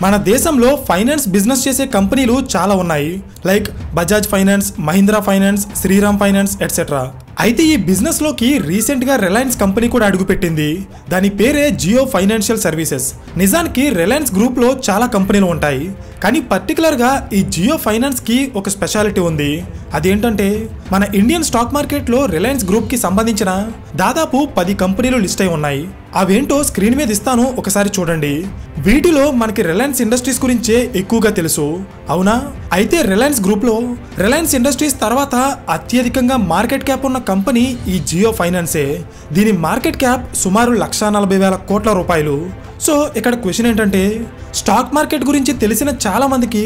మన దేశంలో finance business చేసే కంపెనీలు చాలా ఉన్నాయి. Like Bajaj finance, Mahindra finance, Shriram finance etcetera. అయితే ఈ బిజినెస్ లోకి రీసెంట్ గా రిలయన్స్ కంపెనీ కూడా అడుగుపెట్టింది. దాని పేరే జియో ఫైనాన్షియల్ సర్వీసెస్. నిజానికి రిలయన్స్ గ్రూప్ లో చాలా కంపెనీలు ఉంటాయి, కానీ పర్టికులర్ గా ఈ జియో ఫైనాన్స్ కి ఒక స్పెషాలిటీ ఉంది. అదేంటంటే మన ఇండియన్ స్టాక్ మార్కెట్ లో రిలయన్స్ గ్రూప్ కి సంబంధించిన దాదాపు 10 కంపెనీలు లిస్ట్ అయి ఉన్నాయి. అవేంటో స్క్రీన్ మీద ఇస్తాను, ఒకసారి చూడండి. వీటిలో మనకి రిలయన్స్ ఇండస్ట్రీస్ గురించే ఎక్కువగా తెలుసు, అవునా? అయితే రిలయన్స్ గ్రూప్ లో రిలయన్స్ ఇండస్ట్రీస్ తర్వాత అత్యధికంగా మార్కెట్ క్యాప్ ఉన్న కంపెనీ ఈ జియో ఫైనాన్సే. దీని మార్కెట్ క్యాప్ సుమారు 1,40,000 కోట్ల రూపాయలు. సో ఇక్కడ క్వశ్చన్ ఏంటంటే, స్టాక్ మార్కెట్ గురించి తెలిసిన చాలా మందికి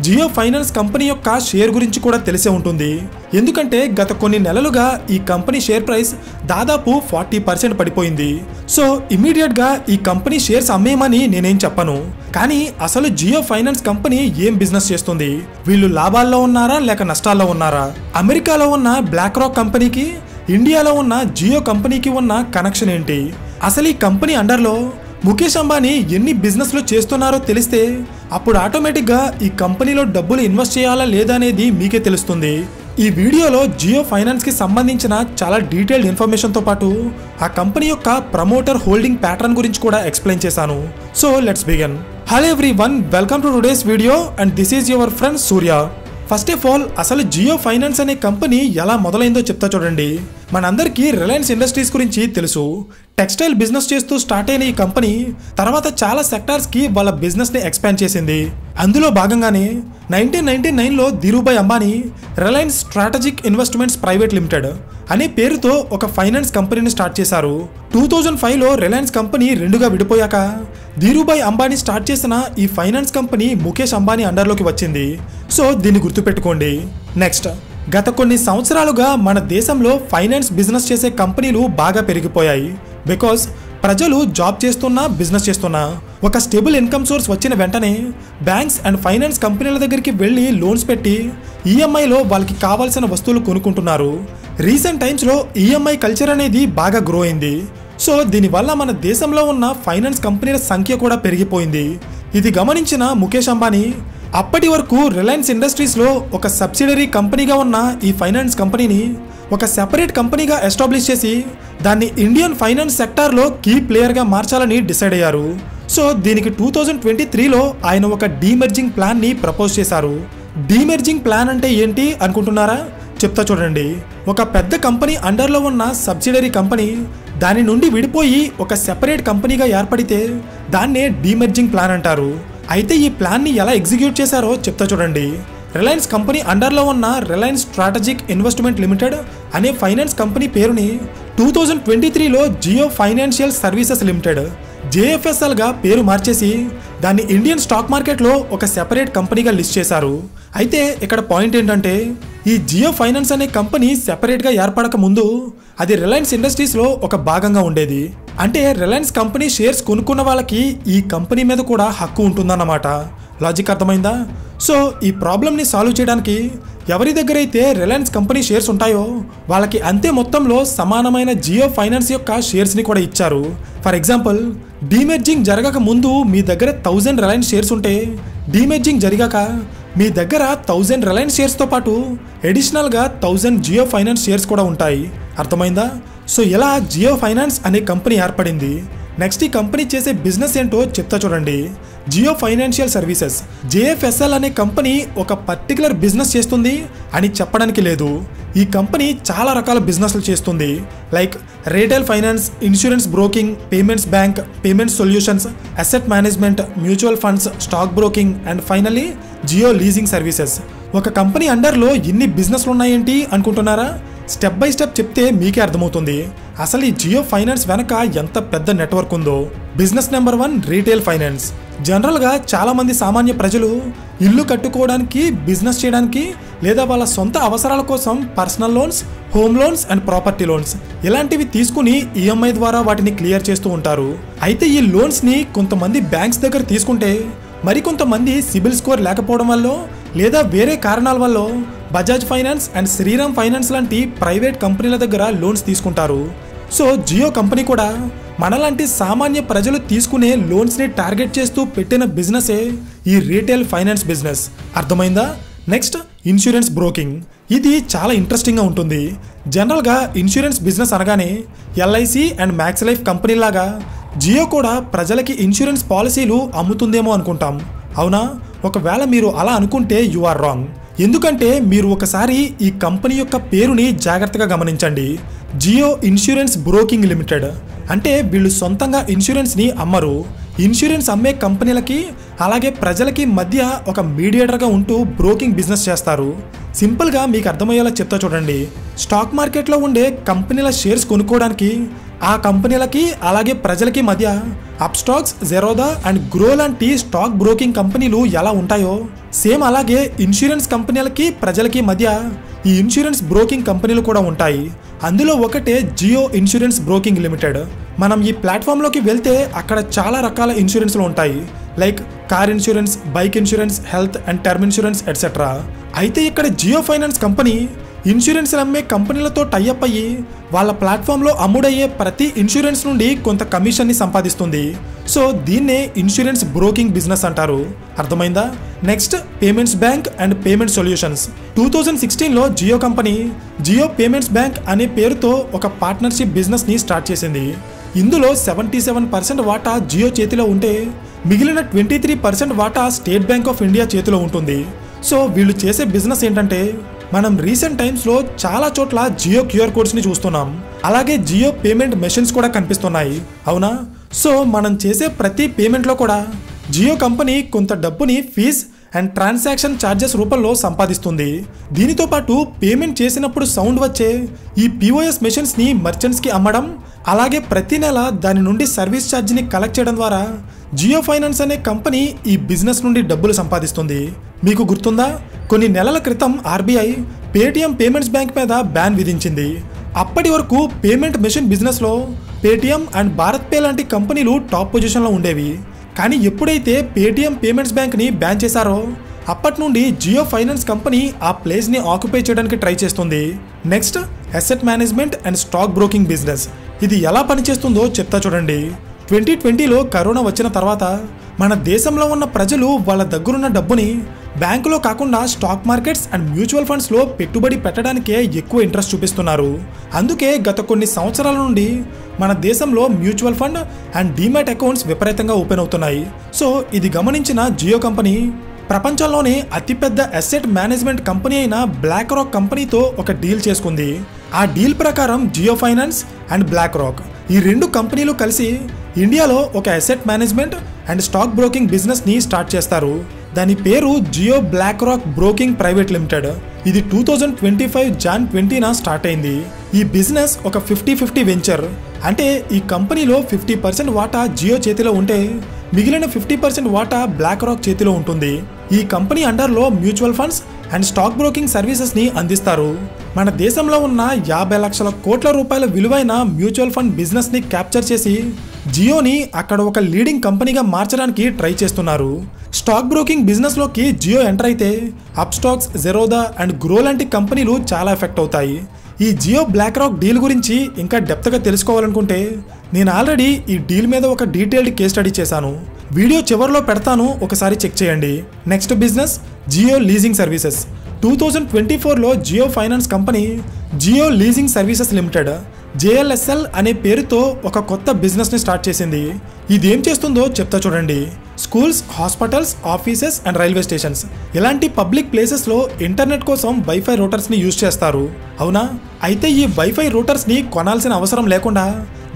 జియో ఫైనాన్స్ కంపెనీ యొక్క షేర్ గురించి కూడా తెలిసే ఉంటుంది. ఎందుకంటే గత కొన్ని నెలలుగా ఈ కంపెనీ షేర్ ప్రైస్ దాదాపు 40% పడిపోయింది. సో ఇమీడియట్ గా ఈ కంపెనీ షేర్స్ అమ్మేయమని నేనేం చెప్పను, కానీ అసలు జియో ఫైనాన్స్ కంపెనీ ఏం బిజినెస్ చేస్తుంది? వీళ్ళు లాభాల్లో ఉన్నారా లేక నష్టాల్లో ఉన్నారా? అమెరికాలో ఉన్న బ్లాక్ రాక్ కంపెనీకి ఇండియాలో ఉన్న జియో కంపెనీకి ఉన్న కనెక్షన్ ఏంటి? అసలు ఈ కంపెనీ అండర్లో ముఖేష్ అంబానీ ఎన్ని బిజినెస్లు చేస్తున్నారో తెలిస్తే అప్పుడు ఆటోమేటిక్గా ఈ కంపెనీలో డబ్బులు ఇన్వెస్ట్ చేయాలా లేదా అనేది మీకే తెలుస్తుంది. ఈ వీడియోలో జియో ఫైనాన్స్ కి సంబంధించిన చాలా డీటెయిల్డ్ ఇన్ఫర్మేషన్తో పాటు ఆ కంపెనీ యొక్క ప్రమోటర్ హోల్డింగ్ ప్యాటర్న్ గురించి కూడా ఎక్స్ప్లెయిన్ చేశాను. So let's begin. Hello everyone, welcome to today's video and this is your friend Surya. First of all అసలు జియో ఫైనాన్స్ అనే కంపెనీ ఎలా మొదలైందో చెప్తా చూడండి. మనందరికీ రిలయన్స్ ఇండస్ట్రీస్ గురించి తెలుసు. టెక్స్టైల్ బిజినెస్ చేస్తూ స్టార్ట్ అయిన ఈ కంపెనీ తర్వాత చాలా సెక్టార్స్కి వాళ్ళ బిజినెస్ని ఎక్స్పాండ్ చేసింది. అందులో భాగంగానే 1999లో Dhirubhai Ambani Reliance strategic investments private limited అనే పేరుతో ఒక ఫైనాన్స్ కంపెనీని స్టార్ట్ చేశారు. 2005లో రిలయన్స్ కంపెనీ రెండుగా విడిపోయాక ధీరుభాయ్ అంబానీ స్టార్ట్ చేసిన ఈ ఫైనాన్స్ కంపెనీ ముఖేష్ అంబానీ అండర్లోకి వచ్చింది. సో దీన్ని గుర్తుపెట్టుకోండి. నెక్స్ట్, గత కొన్ని సంవత్సరాలుగా మన దేశంలో ఫైనాన్స్ బిజినెస్ చేసే కంపెనీలు బాగా పెరిగిపోయాయి. బికాస్ ప్రజలు జాబ్ చేస్తున్నా బిజినెస్ చేస్తున్నా ఒక స్టేబుల్ ఇన్కమ్ సోర్స్ వచ్చిన వెంటనే బ్యాంక్స్ అండ్ ఫైనాన్స్ కంపెనీల దగ్గరికి వెళ్ళి లోన్స్ పెట్టి ఈఎంఐలో వాళ్ళకి కావాల్సిన వస్తువులు కొనుక్కుంటున్నారు. రీసెంట్ టైమ్స్లో ఈఎంఐ కల్చర్ అనేది బాగా గ్రో అయింది. సో దీనివల్ల మన దేశంలో ఉన్న ఫైనాన్స్ కంపెనీల సంఖ్య కూడా పెరిగిపోయింది. ఇది గమనించిన ముఖేష్ అంబానీ అప్పటి వరకు రిలయన్స్ ఇండస్ట్రీస్లో ఒక సబ్సిడరీ కంపెనీగా ఉన్న ఈ ఫైనాన్స్ కంపెనీని ఒక సెపరేట్ కంపెనీగా ఎస్టాబ్లిష్ చేసి దాన్ని ఇండియన్ ఫైనాన్స్ సెక్టార్లో కీ ప్లేయర్గా మార్చాలని డిసైడ్ అయ్యారు. సో దీనికి 2023లో ఆయన ఒక డీమెర్జింగ్ ప్లాన్ని ప్రపోజ్ చేశారు. డీమెర్జింగ్ ప్లాన్ అంటే ఏంటి అనుకుంటున్నారా? చెప్తా చూడండి. ఒక పెద్ద కంపెనీ అండర్లో ఉన్న సబ్సిడరీ కంపెనీ దాని నుండి విడిపోయి ఒక సెపరేట్ కంపెనీగా ఏర్పడితే దాన్నే డీమెర్జింగ్ ప్లాన్ అంటారు. అయితే ఈ ప్లాన్ని ఎలా ఎగ్జిక్యూట్ చేశారో చెప్తా చూడండి. రిలయన్స్ కంపెనీ అండర్లో ఉన్న రిలయన్స్ స్ట్రాటజిక్ ఇన్వెస్ట్మెంట్ లిమిటెడ్ అనే ఫైనాన్స్ కంపెనీ పేరుని 2023లో జియో ఫైనాన్షియల్ సర్వీసెస్ లిమిటెడ్ జేఎఫ్ఎస్ఎల్గా పేరు మార్చేసి దాన్ని ఇండియన్ స్టాక్ మార్కెట్లో ఒక సెపరేట్ కంపెనీగా లిస్ట్ చేశారు. అయితే ఇక్కడ పాయింట్ ఏంటంటే, ఈ జియో ఫైనాన్స్ అనే కంపెనీ సెపరేట్గా ఏర్పడక ముందు అది రిలయన్స్ ఇండస్ట్రీస్లో ఒక భాగంగా ఉండేది. అంటే రిలయన్స్ కంపెనీ షేర్స్ కొనుక్కున్న వాళ్ళకి ఈ కంపెనీ మీద కూడా హక్కు ఉంటుందన్నమాట. లాజిక్ అర్థమైందా? సో ఈ ప్రాబ్లమ్ని సాల్వ్ చేయడానికి ఎవరి దగ్గర అయితే రిలయన్స్ కంపెనీ షేర్స్ ఉంటాయో వాళ్ళకి అంతే మొత్తంలో సమానమైన జియో ఫైనాన్స్ యొక్క షేర్స్ని కూడా ఇచ్చారు. ఫర్ ఎగ్జాంపుల్, డీమెర్జింగ్ జరగక ముందు మీ దగ్గర 1000 రిలయన్స్ షేర్స్ ఉంటే డీమెర్జింగ్ జరిగాక మీ దగ్గర 1000 రిలయన్స్ షేర్స్తో పాటు అడిషనల్గా 1000 జియో ఫైనాన్స్ షేర్స్ కూడా ఉంటాయి. అర్థమైందా? సో ఇలా జియో ఫైనాన్స్ అనే కంపెనీ ఏర్పడింది. నెక్స్ట్ ఈ కంపెనీ చేసే బిజినెస్ ఏంటో చెప్తా చూడండి. జియో ఫైనాన్షియల్ సర్వీసెస్ జేఎఫ్ఎస్ఎల్ అనే కంపెనీ ఒక పర్టికులర్ బిజినెస్ చేస్తుంది అని చెప్పడానికి లేదు. ఈ కంపెనీ చాలా రకాల బిజినెస్లు చేస్తుంది. Like retail finance, insurance broking, payments bank, payment solutions, asset management, mutual funds, stock broking and finally Jio leasing services. ఒక కంపెనీ అండర్లో ఎన్ని బిజినెస్లు ఉన్నాయేంటి అనుకుంటున్నారా? స్టెప్ బై స్టెప్ చెప్తే మీకే అర్థమవుతుంది అసలు ఈ జియో ఫైనాన్స్ వెనక ఎంత పెద్ద నెట్వర్క్ ఉందో. Business number 1 retail finance. జనరల్గా చాలామంది సామాన్య ప్రజలు ఇల్లు కట్టుకోవడానికి, బిజినెస్ చేయడానికి లేదా వాళ్ళ సొంత అవసరాల కోసం personal loans, home loans and property loans ఇలాంటివి తీసుకుని ఈఎంఐ ద్వారా వాటిని క్లియర్ చేస్తూ ఉంటారు. అయితే ఈ లోన్స్ని కొంతమంది బ్యాంక్స్ దగ్గర తీసుకుంటే మరికొంతమంది సిబిల్ స్కోర్ లేకపోవడం వల్ల లేదా వేరే కారణాల వల్ల Bajaj finance and Shriram finance లాంటి ప్రైవేట్ కంపెనీల దగ్గర లోన్స్ తీసుకుంటారు. సో జియో కంపెనీ కూడా మనలాంటి సామాన్య ప్రజలు తీసుకునే లోన్స్ని టార్గెట్ చేస్తూ పెట్టిన బిజినెసే ఈ రీటైల్ ఫైనాన్స్ బిజినెస్. అర్థమైందా? Next insurance broking. ఇది చాలా ఇంట్రెస్టింగ్గా ఉంటుంది. జనరల్గా ఇన్సూరెన్స్ బిజినెస్ అనగానే LIC and max life company లాగా జియో కూడా ప్రజలకి ఇన్సూరెన్స్ పాలసీలు అమ్ముతుందేమో అనుకుంటాం. అవునా? ఒకవేళ మీరు అలా అనుకుంటే యు ఆర్ రాంగ్. ఎందుకంటే మీరు ఒకసారి ఈ కంపెనీ యొక్క పేరుని జాగ్రత్తగా గమనించండి. జియో ఇన్సూరెన్స్ బ్రోకింగ్ లిమిటెడ్ అంటే వీళ్ళు సొంతంగా ఇన్సూరెన్స్ని అమ్మరు. ఇన్సూరెన్స్ అమ్మే కంపెనీలకి అలాగే ప్రజలకి మధ్య ఒక మీడియేటర్గా ఉంటూ బ్రోకింగ్ బిజినెస్ చేస్తారు. సింపుల్గా మీకు అర్థమయ్యేలా చెప్తా చూడండి. స్టాక్ మార్కెట్లో ఉండే కంపెనీల షేర్స్ కొనుక్కోవడానికి ఆ కంపెనీలకి అలాగే ప్రజలకి మధ్య అప్స్టాక్స్, జెరోదా అండ్ గ్రో లాంటి స్టాక్ బ్రోకింగ్ కంపెనీలు ఎలా ఉంటాయో సేమ్ అలాగే ఇన్సూరెన్స్ కంపెనీలకి ప్రజలకి మధ్య ఈ ఇన్సూరెన్స్ బ్రోకింగ్ కంపెనీలు కూడా ఉంటాయి. అందులో ఒకటే జియో ఇన్సూరెన్స్ బ్రోకింగ్ లిమిటెడ్. మనం ఈ ప్లాట్ఫామ్లోకి వెళ్తే అక్కడ చాలా రకాల ఇన్సూరెన్స్లు ఉంటాయి. Like car insurance, bike insurance, health and term insurance etcetera. అయితే ఇక్కడ జియో ఫైనాన్స్ కంపెనీ ఇన్సూరెన్స్ అమ్మే కంపెనీలతో టైఅప్ అయ్యి వాళ్ళ ప్లాట్ఫామ్లో అమ్ముడయ్యే ప్రతి ఇన్సూరెన్స్ నుండి కొంత కమిషన్ని సంపాదిస్తుంది. సో దీన్నే ఇన్సూరెన్స్ బ్రోకింగ్ బిజినెస్ అంటారు. అర్థమైందా? Next payments bank and payment solutions. 2016లో Jio company Jio payments bank అనే పేరుతో ఒక పార్ట్నర్షిప్ బిజినెస్ని స్టార్ట్ చేసింది. ఇందులో 77% వాటా జియో చేతిలో ఉంటే మిగిలిన 23% వాటా స్టేట్ బ్యాంక్ ఆఫ్ ఇండియా చేతిలో ఉంటుంది. సో వీళ్ళు చేసే బిజినెస్ ఏంటంటే మనం రీసెంట్ టైమ్స్లో చాలా చోట్ల జియో క్యూఆర్ కోడ్స్ని చూస్తున్నాం. అలాగే జియో పేమెంట్ మెషిన్స్ కూడా కనిపిస్తున్నాయి. అవునా? సో మనం చేసే ప్రతి పేమెంట్లో కూడా జియో కంపెనీ కొంత డబ్బుని ఫీజ్ అండ్ ట్రాన్సాక్షన్ ఛార్జెస్ రూపంలో సంపాదిస్తుంది. దీనితో పాటు పేమెంట్ చేసినప్పుడు సౌండ్ వచ్చే ఈ పిఓఎస్ మెషిన్స్ని మర్చెంట్స్కి అమ్మడం, అలాగే ప్రతి నెల దాని నుండి సర్వీస్ ఛార్జ్ని కలెక్ట్ చేయడం ద్వారా జియో ఫైనాన్స్ అనే కంపెనీ ఈ బిజినెస్ నుండి డబ్బులు సంపాదిస్తుంది. మీకు గుర్తుందా? కొన్ని నెలల క్రితం ఆర్బీఐ పేటిఎం పేమెంట్స్ బ్యాంక్ మీద బ్యాన్ విధించింది. అప్పటి వరకు పేమెంట్ మెషిన్ బిజినెస్లో పేటిఎం అండ్ భారత్ పే లాంటి కంపెనీలు టాప్ పొజిషన్లో ఉండేవి. కానీ ఎప్పుడైతే పేటిఎం పేమెంట్స్ బ్యాంక్ని బ్యాన్ చేశారో అప్పటి నుండి జియో ఫైనాన్స్ కంపెనీ ఆ ప్లేస్ని ఆక్యుపై చేయడానికి ట్రై చేస్తుంది. Next asset management and stock broking business. ఇది ఎలా పనిచేస్తుందో చెప్తా చూడండి. 2020లో కరోనా వచ్చిన తర్వాత మన దేశంలో ఉన్న ప్రజలు వాళ్ళ దగ్గరున్న డబ్బుని బ్యాంకులో కాకుండా స్టాక్ మార్కెట్స్ అండ్ మ్యూచువల్ ఫండ్స్లో పెట్టుబడి పెట్టడానికే ఎక్కువ ఇంట్రెస్ట్ చూపిస్తున్నారు. అందుకే గత కొన్ని సంవత్సరాల నుండి మన దేశంలో mutual fund and demat accounts విపరీతంగా ఓపెన్ అవుతున్నాయి. సో ఇది గమనించిన జియో కంపెనీ ప్రపంచంలోనే అతిపెద్ద అసెట్ మేనేజ్మెంట్ కంపెనీ అయిన బ్లాక్ రాక్ కంపెనీతో ఒక డీల్ చేసుకుంది. ఆ డీల్ ప్రకారం Jio finance and BlackRock ఈ రెండు కంపెనీలు కలిసి ఇండియాలో ఒక asset management and stock broking బిజినెస్ని స్టార్ట్ చేస్తారు. దాని పేరు Jio BlackRock broking private limited. ఇది 2025 జాన్ 20న స్టార్ట్ అయింది. ఈ బిజినెస్ ఒక 50-50 వెంచర్. అంటే ఈ కంపెనీలో 50% వాటా జియో చేతిలో ఉంటే మిగిలిన 50% వాటా బ్లాక్ రాక్ చేతిలో ఉంటుంది. ఈ కంపెనీ అండర్లో mutual funds and stock broking సర్వీసెస్ని అందిస్తారు. మన దేశంలో ఉన్న 50 లక్షల కోట్ల రూపాయల విలువైన మ్యూచువల్ ఫండ్ బిజినెస్ని క్యాప్చర్ చేసి జియోని అక్కడ ఒక లీడింగ్ కంపెనీగా మార్చడానికి ట్రై చేస్తున్నారు. స్టాక్ బ్రోకింగ్ బిజినెస్లోకి జియో ఎంటర్ అయితే అప్స్టాక్స్, జెరోదా అండ్ గ్రో లాంటి కంపెనీలు చాలా ఎఫెక్ట్ అవుతాయి. ఈ జియో బ్లాక్ రాక్ డీల్ గురించి ఇంకా డెప్త్గా తెలుసుకోవాలనుకుంటే నేను ఆల్రెడీ ఈ డీల్ మీద ఒక డీటెయిల్డ్ కేస్ స్టడీ చేశాను. వీడియో చివరిలో పెడతాను, ఒకసారి చెక్ చేయండి. Next business Jio leasing services. 2024లో Jio finance company Jio leasing services limited JLSL అనే పేరుతో ఒక కొత్త బిజినెస్ని స్టార్ట్ చేసింది. ఇదేం చేస్తుందో చెప్తా చూడండి. Schools, hospitals, offices and railway stations ఇలాంటి పబ్లిక్ ప్లేసెస్లో ఇంటర్నెట్ కోసం వైఫై రూటర్స్ని యూజ్ చేస్తారు. అవునా? అయితే ఈ వైఫై రూటర్స్ని కొనాల్సిన అవసరం లేకుండా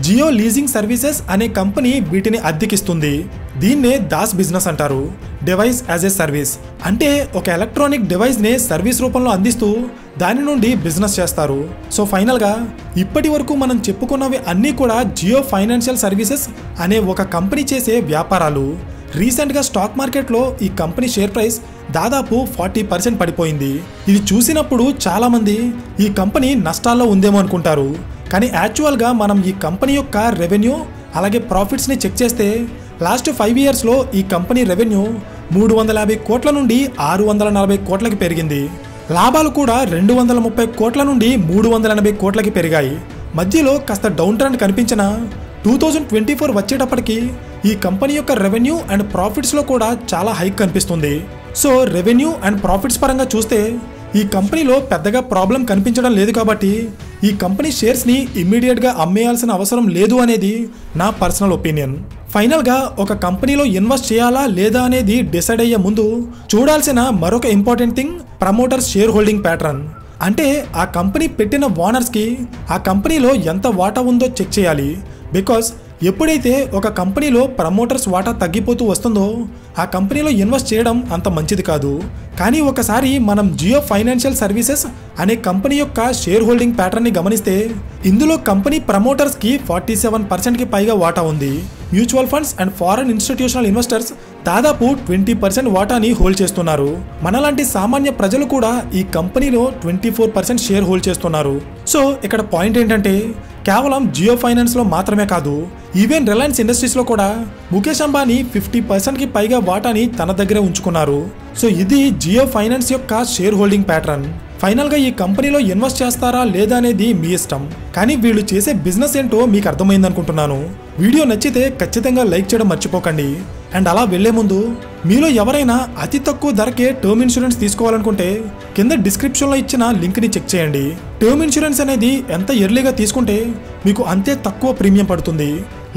జియో లీజింగ్ సర్వీసెస్ అనే కంపెనీ వీటిని అద్దెకిస్తుంది. దీన్నే దాస్ బిజినెస్ అంటారు. డివైస్ యాజ్ ఏ సర్వీస్ అంటే ఒక ఎలక్ట్రానిక్ డివైస్ని సర్వీస్ రూపంలో అందిస్తూ దాని నుండి బిజినెస్ చేస్తారు. సో ఫైనల్గా ఇప్పటి వరకు మనం చెప్పుకున్నవి అన్నీ కూడా జియో ఫైనాన్షియల్ సర్వీసెస్ అనే ఒక కంపెనీ చేసే వ్యాపారాలు. రీసెంట్గా స్టాక్ మార్కెట్లో ఈ కంపెనీ షేర్ ప్రైస్ దాదాపు 40% పడిపోయింది. ఇది చూసినప్పుడు చాలామంది ఈ కంపెనీ నష్టాల్లో ఉందేమో అనుకుంటారు. కానీ యాక్చువల్గా మనం ఈ కంపెనీ యొక్క రెవెన్యూ అలాగే ప్రాఫిట్స్ని చెక్ చేస్తే లాస్ట్ 5 ఇయర్స్లో ఈ కంపెనీ రెవెన్యూ 350 కోట్ల నుండి 640 కోట్లకి పెరిగింది. లాభాలు కూడా 230 కోట్ల నుండి 380 కోట్లకి పెరిగాయి. మధ్యలో కాస్త డౌన్ ట్రెండ్ కనిపించిన 2024 వచ్చేటప్పటికి ఈ కంపెనీ యొక్క రెవెన్యూ అండ్ ప్రాఫిట్స్లో కూడా చాలా హైక్ కనిపిస్తుంది. సో రెవెన్యూ అండ్ ప్రాఫిట్స్ పరంగా చూస్తే ఈ కంపెనీలో పెద్దగా ప్రాబ్లం కనిపించడం లేదు కాబట్టి ఈ కంపెనీ షేర్స్ని ఇమ్మీడియట్గా అమ్మేయాల్సిన అవసరం లేదు అనేది నా పర్సనల్ ఒపీనియన్. ఫైనల్గా ఒక కంపెనీలో ఇన్వెస్ట్ చేయాలా లేదా అనేది డిసైడ్ అయ్యే ముందు చూడాల్సిన మరొక important thing promoters share holding pattern. అంటే ఆ కంపెనీ పెట్టిన ఓనర్స్కి ఆ కంపెనీలో ఎంత వాటా ఉందో చెక్ చేయాలి. బికాస్ ఎప్పుడైతే ఒక కంపెనీలో ప్రమోటర్స్ వాటా తగ్గిపోతూ వస్తుందో ఆ కంపెనీలో ఇన్వెస్ట్ చేయడం అంత మంచిది కాదు. కానీ ఒకసారి మనం జియో ఫైనాన్షియల్ సర్వీసెస్ అనే కంపెనీ యొక్క షేర్ హోల్డింగ్ ప్యాటర్న్ని గమనిస్తే ఇందులో కంపెనీ ప్రమోటర్స్కి 47%కి పైగా వాటా ఉంది. Mutual funds and foreign institutional investors దాదాపు 20% వాటాని హోల్డ్ చేస్తున్నారు. మనలాంటి సామాన్య ప్రజలు కూడా ఈ కంపెనీలో 24% షేర్ హోల్డ్ చేస్తున్నారు. సో ఇక్కడ పాయింట్ ఏంటంటే కేవలం జియో ఫైనాన్స్లో మాత్రమే కాదు, ఈవెన్ రిలయన్స్ ఇండస్ట్రీస్లో కూడా ముఖేష్ అంబానీ 50%కి పైగా వాటాని తన దగ్గరే ఉంచుకున్నారు. సో ఇది జియో ఫైనాన్స్ యొక్క షేర్ హోల్డింగ్ ప్యాటర్న్. ఫైనల్గా ఈ కంపెనీలో ఇన్వెస్ట్ చేస్తారా లేదా అనేది మీ ఇష్టం. కానీ వీళ్ళు చేసే బిజినెస్ ఏంటో మీకు అర్థమైంది అనుకుంటున్నాను. వీడియో నచ్చితే ఖచ్చితంగా లైక్ చేయడం మర్చిపోకండి. అండ్ అలా వెళ్లే ముందు మీలో ఎవరైనా అతి తక్కువ ధరకే టర్మ్ ఇన్సూరెన్స్ తీసుకోవాలనుకుంటే కింద డిస్క్రిప్షన్లో ఇచ్చిన లింక్ని చెక్ చేయండి. టర్మ్ ఇన్సూరెన్స్ అనేది ఎంత ఎర్లీగా తీసుకుంటే మీకు అంతే తక్కువ ప్రీమియం పడుతుంది.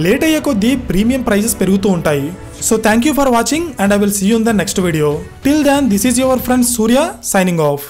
లేట్ అయ్యే కొద్దీ ప్రీమియం ప్రైజెస్ పెరుగుతూ ఉంటాయి. So thank you for watching and I will see you in the next video. Till then this is your friend Surya signing of.